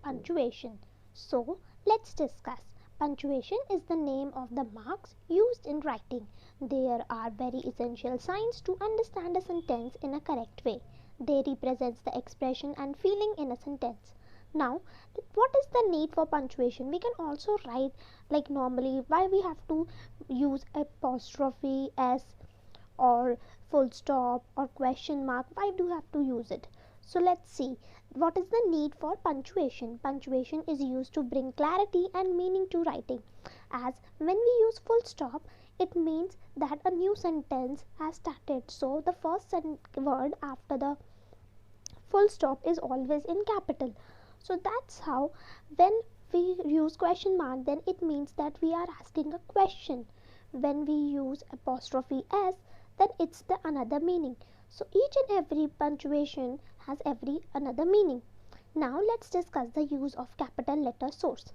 punctuation. So let's discuss. Punctuation is the name of the marks used in writing. There are very essential signs to understand a sentence in a correct way. They represent the expression and feeling in a sentence. Now, what is the need for punctuation? We can also write like normally why we have to use apostrophe s or full stop or question mark. Why do you have to use it? So let's see. What is the need for punctuation? Punctuation is used to bring clarity and meaning to writing. As when we use full stop, it means that a new sentence has started. So the first word after the full stop is always in capital. So that's how when we use question mark, then it means that we are asking a question. When we use apostrophe s, then it's the another meaning. So each and every punctuation has every another meaning. Now let's discuss the use of capital letter source.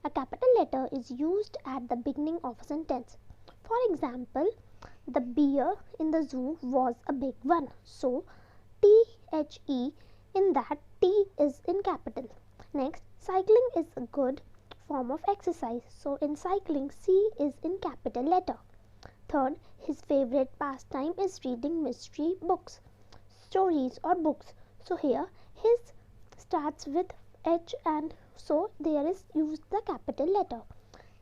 A capital letter is used at the beginning of a sentence. For example, the bear in the zoo was a big one. So THE in that T is in capital. Next, cycling is a good form of exercise. So in cycling, C is in capital letter. Third, his favorite pastime is reading mystery books, stories or books. So here his starts with H and so there is used the capital letter.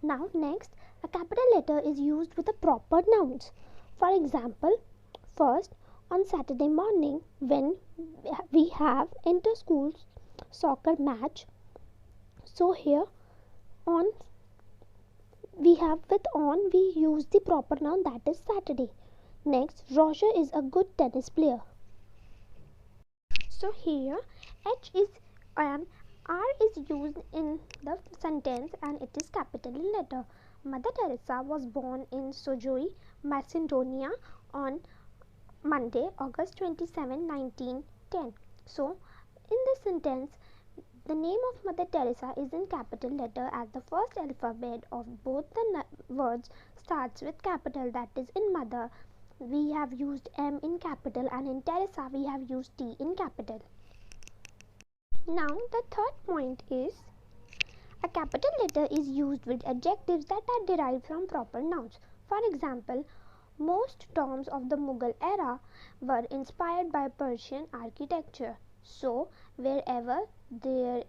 Now next, a capital letter is used with the proper nouns. For example, first, on Saturday morning when we have inter-school soccer match, so here on we have with on we use the proper noun, that is Saturday. Next, Roger is a good tennis player. So here H is and R is used in the sentence and it is capital letter. Mother Teresa was born in Sojoy, Macedonia on Monday, August 27, 1910. So in this sentence, the name of Mother Teresa is in capital letter as the first alphabet of both the words starts with capital, that is in mother we have used M in capital and in Teresa we have used T in capital. Now the third point is a capital letter is used with adjectives that are derived from proper nouns. For example, most tombs of the Mughal era were inspired by Persian architecture. So wherever there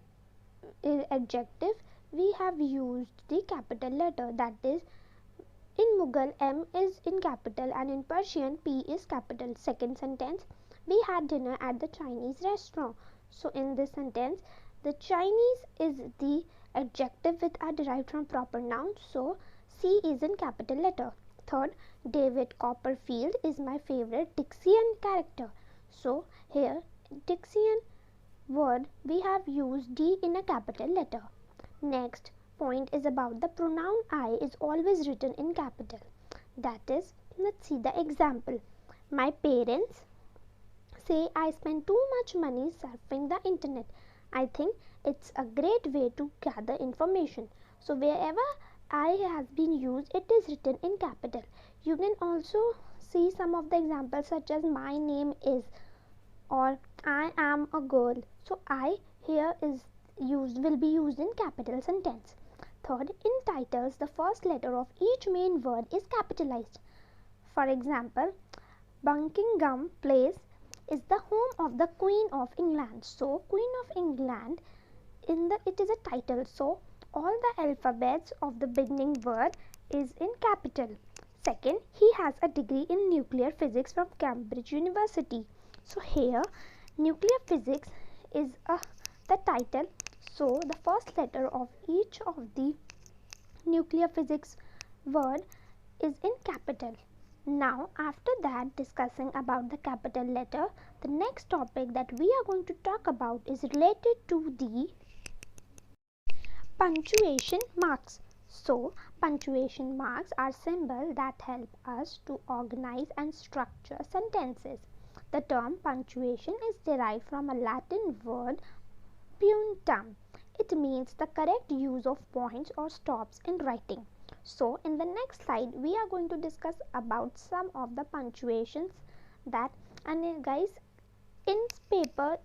is adjective, we have used the capital letter, that is in Mughal M is in capital and in Persian P is capital. Second sentence, we had dinner at the Chinese restaurant. So in this sentence, the Chinese is the adjective which are derived from proper nouns. So C is in capital letter. Third, David Copperfield is my favorite Dickenian character. So here Dickenian word we have used D in a capital letter. Next point is about the pronoun I is always written in capital. That is, let's see the example. My parents say I spend too much money surfing the internet. I think it's a great way to gather information. So wherever I has been used, it is written in capital. You can also see some of the examples such as my name is or I am a girl. So I here is used will be used in capital sentence. Third, in titles the first letter of each main word is capitalized. For example, Buckingham Place is the home of the Queen of England. So Queen of England it is a title. So all the alphabets of the beginning word is in capital. Second, he has a degree in nuclear physics from Cambridge University. So here nuclear physics is the title. So the first letter of each of the nuclear physics word is in capital. Now after that, discussing about the capital letter, the next topic that we are going to talk about is related to the punctuation marks. So punctuation marks are symbols that help us to organize and structure sentences. The term punctuation is derived from a Latin word punctum. It means the correct use of points or stops in writing. So in the next slide we are going to discuss about some of the punctuations that, and guys, in paper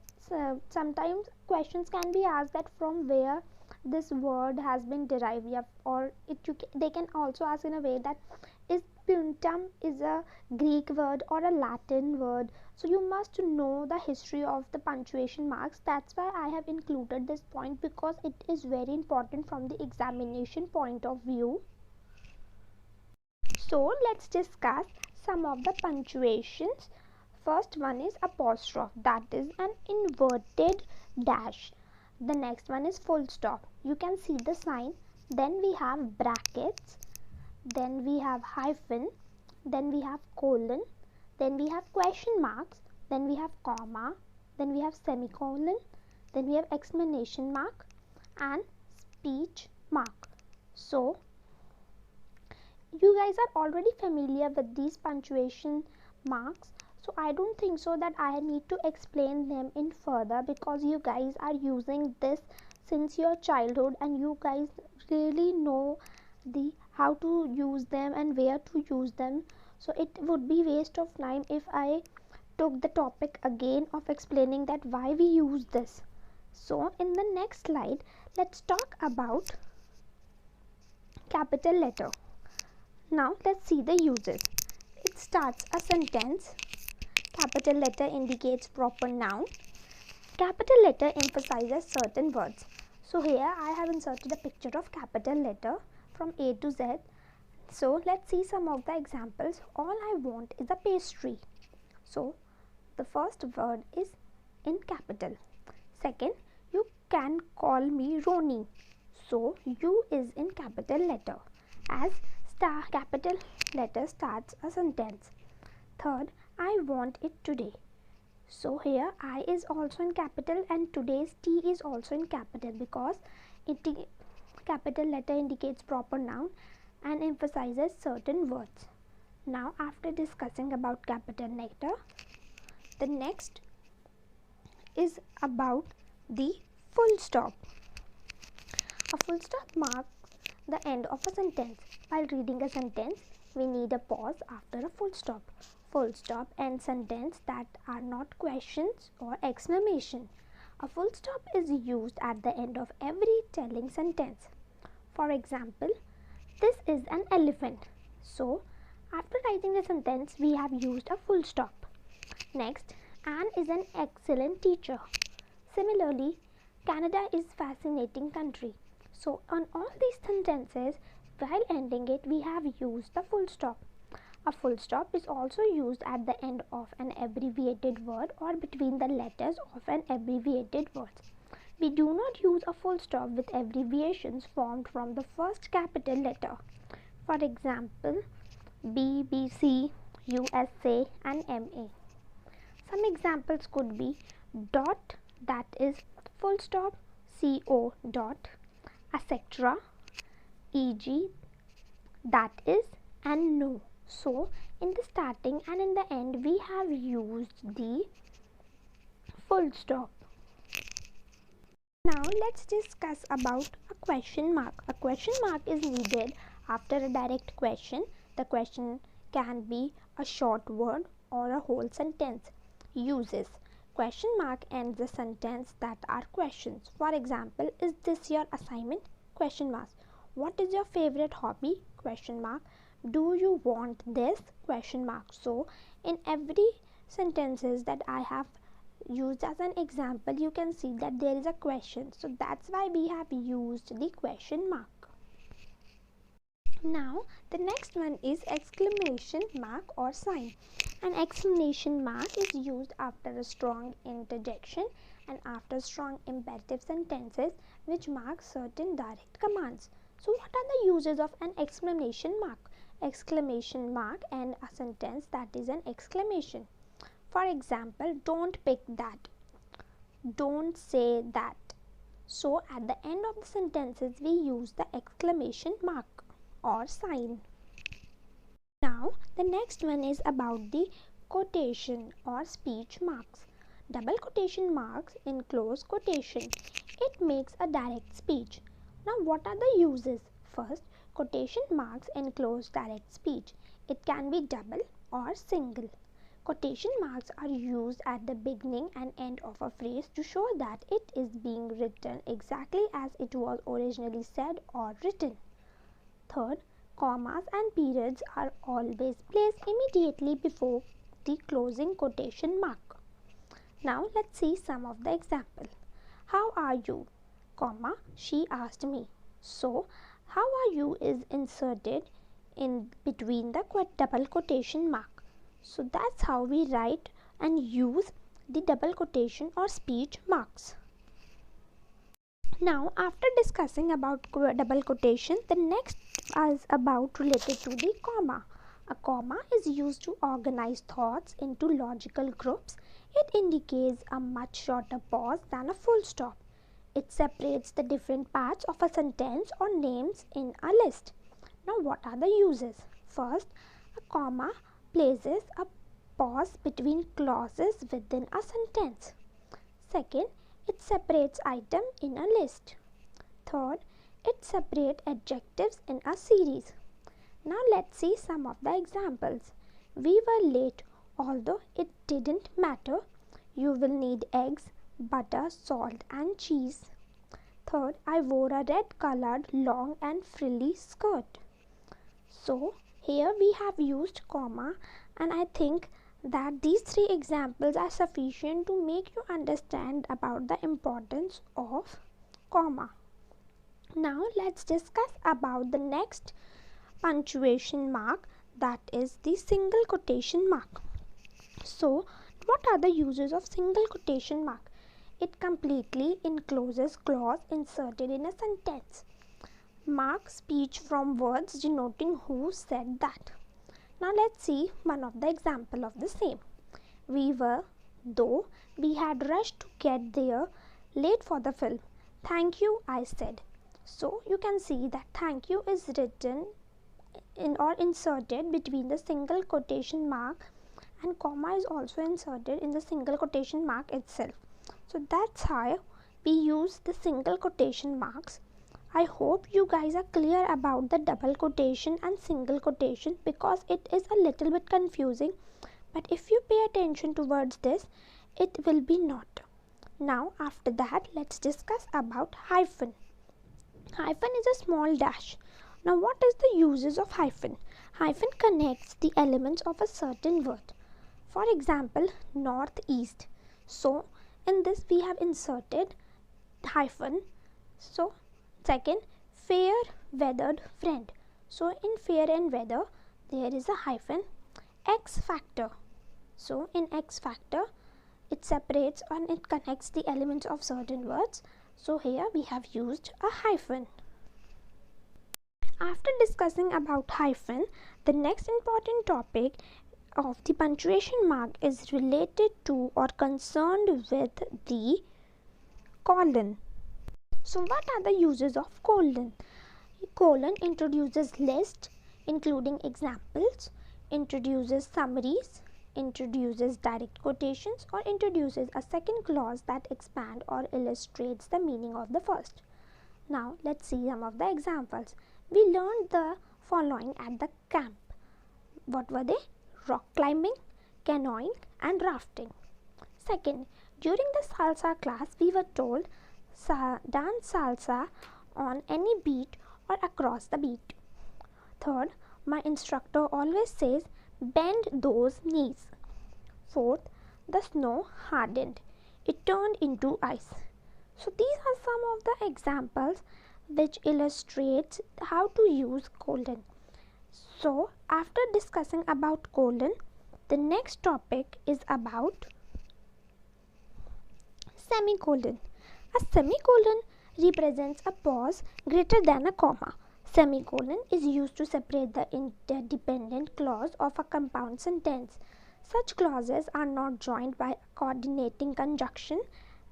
sometimes questions can be asked that from where this word has been derived, or they can also ask in a way that is punctum is a Greek word or a Latin word. So you must know the history of the punctuation marks. That's why I have included this point, because it is very important from the examination point of view. So let's discuss some of the punctuations. First one is apostrophe, that is an inverted dash. The next one is full stop. You can see the sign. Then we have brackets. Then we have hyphen. Then we have colon. Then we have question marks. Then we have comma. Then we have semicolon. Then we have exclamation mark and speech mark. So you guys are already familiar with these punctuation marks, so I don't think so that I need to explain them in further, because you guys are using this since your childhood and you guys really know the how to use them and where to use them. So it would be waste of time if I took the topic again of explaining that why we use this. So in the next slide, let's talk about capital letter. Now let's see the uses. It starts a sentence. Capital letter indicates proper noun. Capital letter emphasizes certain words. So here I have inserted a picture of capital letter from A to Z. So let's see some of the examples. All I want is a pastry. So the first word is in capital. Second, you can call me Roni. So U is in capital letter, as capital letter starts a sentence. Third, I want it today. So here I is also in capital and today's T is also in capital, because capital letter indicates proper noun and emphasizes certain words. Now after discussing about capital letter, the next is about the full stop. A full stop marks the end of a sentence. While reading a sentence, we need a pause after a full stop. Full stop ends sentence that are not questions or exclamation. A full stop is used at the end of every telling sentence. For example, this is an elephant. So, after writing the sentence, we have used a full stop. Next, Anne is an excellent teacher. Similarly, Canada is fascinating country. So, on all these sentences, while ending it, we have used the full stop. A full stop is also used at the end of an abbreviated word or between the letters of an abbreviated word. We do not use a full stop with abbreviations formed from the first capital letter. For example, BBC, USA and MA. Some examples could be dot, that is full stop, CO dot, etc., EG, that is, and no. So in the starting and in the end we have used the full stop. Now let's discuss about a question mark. A question mark is needed after a direct question. The question can be a short word or a whole sentence. Uses: question mark ends the sentence that are questions. For example, is this your assignment? Question mark. What is your favorite hobby? Question mark. Do you want this? Question mark. So in every sentences that I have used as an example, you can see that there is a question. So that's why we have used the question mark. Now the next one is exclamation mark or sign. An exclamation mark is used after a strong interjection and after strong imperative sentences which mark certain direct commands. So what are the uses of an exclamation mark? Exclamation mark and a sentence that is an exclamation. For example, don't pick that, don't say that. So at the end of the sentences we use the exclamation mark or sign. Now the next one is about the quotation or speech marks. Double quotation marks in close quotation. It makes a direct speech. Now what are the uses? First, quotation marks enclose direct speech. It can be double or single. Quotation marks are used at the beginning and end of a phrase to show that it is being written exactly as it was originally said or written. Third, commas and periods are always placed immediately before the closing quotation mark. Now let's see some of the example. How are you? Comma, she asked me. So, how are you is inserted in between the double quotation mark. So that's how we write and use the double quotation or speech marks. Now, after discussing about double quotation, the next is about related to the comma. A comma is used to organize thoughts into logical groups. It indicates a much shorter pause than a full stop. It separates the different parts of a sentence or names in a list. Now, what are the uses? First, a comma places a pause between clauses within a sentence. Second, it separates item in a list. Third, it separates adjectives in a series. Now let's see some of the examples. We were late, although it didn't matter. You will need eggs, butter, salt and cheese. Third, I wore a red colored long and frilly skirt. So here we have used comma, and I think that these three examples are sufficient to make you understand about the importance of comma. Now let's discuss about the next punctuation mark, that is the single quotation mark. So what are the uses of single quotation mark? It completely encloses clause inserted in a sentence. Mark speech from words denoting who said that. Now let's see one of the example of the same. We were, though we had rushed to get there, late for the film. Thank you, I said. So you can see that thank you is written in or inserted between the single quotation mark, and comma is also inserted in the single quotation mark itself. So that's how we use the single quotation marks. I hope you guys are clear about the double quotation and single quotation, because it is a little bit confusing, but if you pay attention towards this, it will be not. Now after that, let's discuss about hyphen. Hyphen is a small dash. Now what is the uses of hyphen? Hyphen connects the elements of a certain word. For example, northeast. So in this we have inserted hyphen. So second, fair weathered friend. So in fair and weather there is a hyphen. X factor. So in X factor it separates and it connects the elements of certain words. So here we have used a hyphen. After discussing about hyphen, the next important topic of the punctuation mark is related to or concerned with the colon. So what are the uses of colon? Colon introduces list including examples, introduces summaries, introduces direct quotations, or introduces a second clause that expand or illustrates the meaning of the first. Now let's see some of the examples. We learned the following at the camp. What were they? Rock climbing, canoeing and rafting. Second, during the salsa class we were told dance salsa on any beat or across the beat. Third, my instructor always says bend those knees. Fourth, the snow hardened. It turned into ice. So these are some of the examples which illustrates how to use colon. So after discussing about colon, the next topic is about semicolon. A semicolon represents a pause greater than a comma. Semicolon is used to separate the interdependent clause of a compound sentence. Such clauses are not joined by coordinating conjunction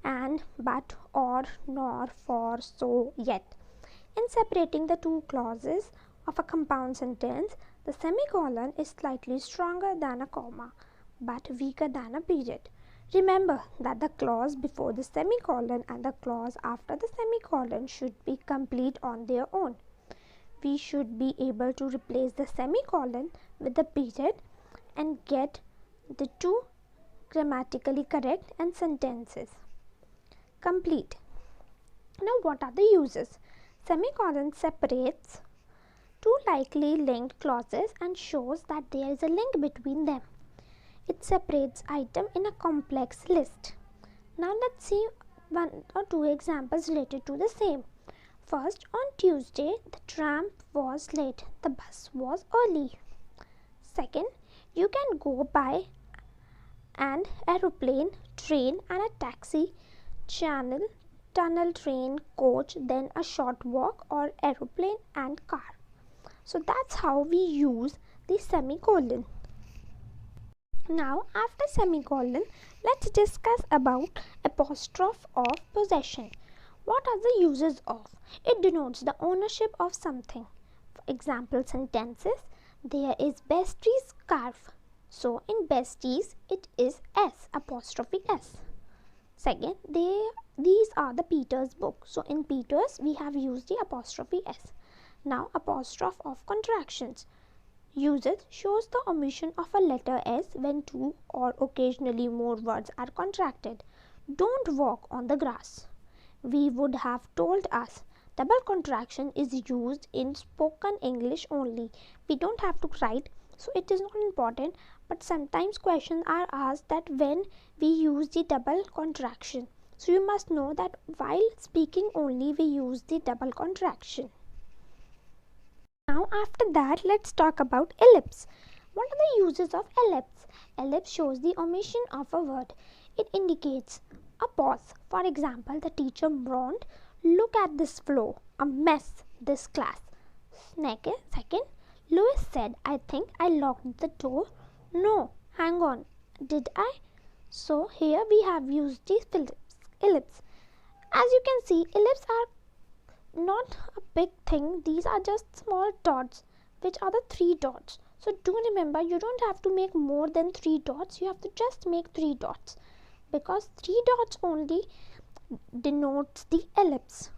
and, but, or, nor, for, so, yet. In separating the two clauses of a compound sentence, the semicolon is slightly stronger than a comma, but weaker than a period. Remember that the clause before the semicolon and the clause after the semicolon should be complete on their own. We should be able to replace the semicolon with the period and get the two grammatically correct and sentences complete. Now what are the uses? Semicolon separates two likely linked clauses and shows that there is a link between them. It separates item in a complex list. Now let's see one or two examples related to the same. First, on Tuesday, the tram was late, the bus was early. Second, you can go by an aeroplane, train and a taxi, channel, tunnel, train, coach, then a short walk, or aeroplane and car. So that's how we use the semicolon. Now after semicolon, let's discuss about apostrophe of possession. What are the uses of? It denotes the ownership of something. For example sentences, there is Bestie's scarf. So in Besties it is S apostrophe S. Second, these are the Peter's book. So in Peter's we have used the apostrophe S. Now apostrophe of contractions. Uses shows the omission of a letter S when two or occasionally more words are contracted. Don't walk on the grass. We would have told us. Double contraction is used in spoken English only. We don't have to write, so it is not important, but sometimes questions are asked that when we use the double contraction. So you must know that while speaking only we use the double contraction. Now after that, let's talk about ellipse. What are the uses of ellipse? Ellipse shows the omission of a word. It indicates a pause. For example, the teacher mourned, look at this floor, a mess, this class. Second, Louis said, I think I locked the door. No, hang on, did I? So here we have used the ellipse. As you can see, ellipses are not a big thing. These are just small dots, which are the 3 dots. So do remember, you don't have to make more than 3 dots. You have to just make 3 dots, because 3 dots only denotes the ellipse.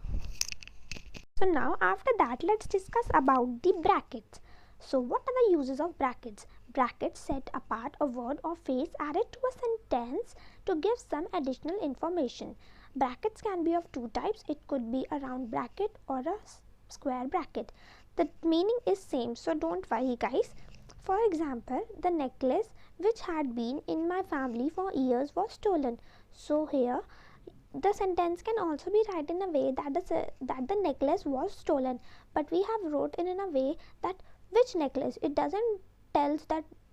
So now after that, let's discuss about the brackets. So what are the uses of brackets? Brackets set apart a word or phrase added to a sentence to give some additional information. Brackets can be of 2 types. It could be a round bracket or a square bracket. The meaning is same, so don't worry guys. For example, the necklace which had been in my family for years was stolen. So here the sentence can also be written in a way that the necklace was stolen, but we have wrote it in a way that which necklace. It doesn't tell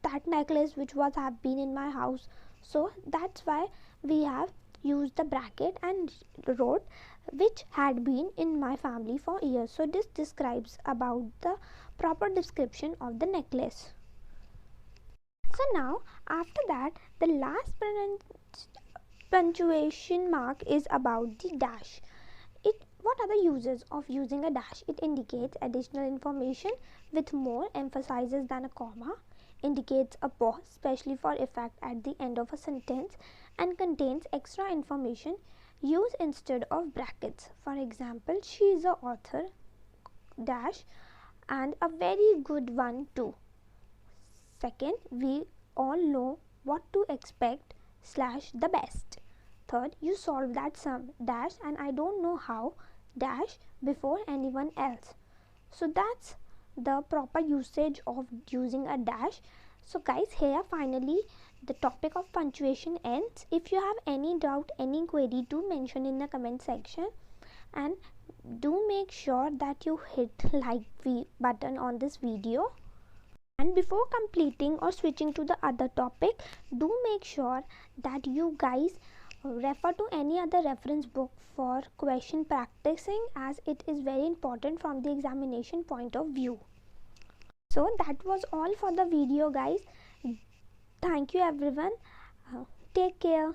that necklace which was have been in my house. So that's why we have used the bracket and wrote which had been in my family for years. So this describes about the proper description of the necklace. So now after that, the last punctuation mark is about the dash. What are the uses of using a dash? It indicates additional information with more emphasizes than a comma, indicates a pause, especially for effect at the end of a sentence, and contains extra information used instead of brackets. For example, she is a author dash and a very good one too. Second, we all know what to expect / the best. Third, you solve that sum dash and I don't know how dash before anyone else. So that's the proper usage of using a dash. So guys, here finally the topic of punctuation ends. If you have any doubt, any query, do mention in the comment section, and do make sure that you hit like button on this video. And before completing or switching to the other topic, do make sure that you guys refer to any other reference book for question practicing, as it is very important from the examination point of view. So that was all for the video guys. Thank you everyone. Take care.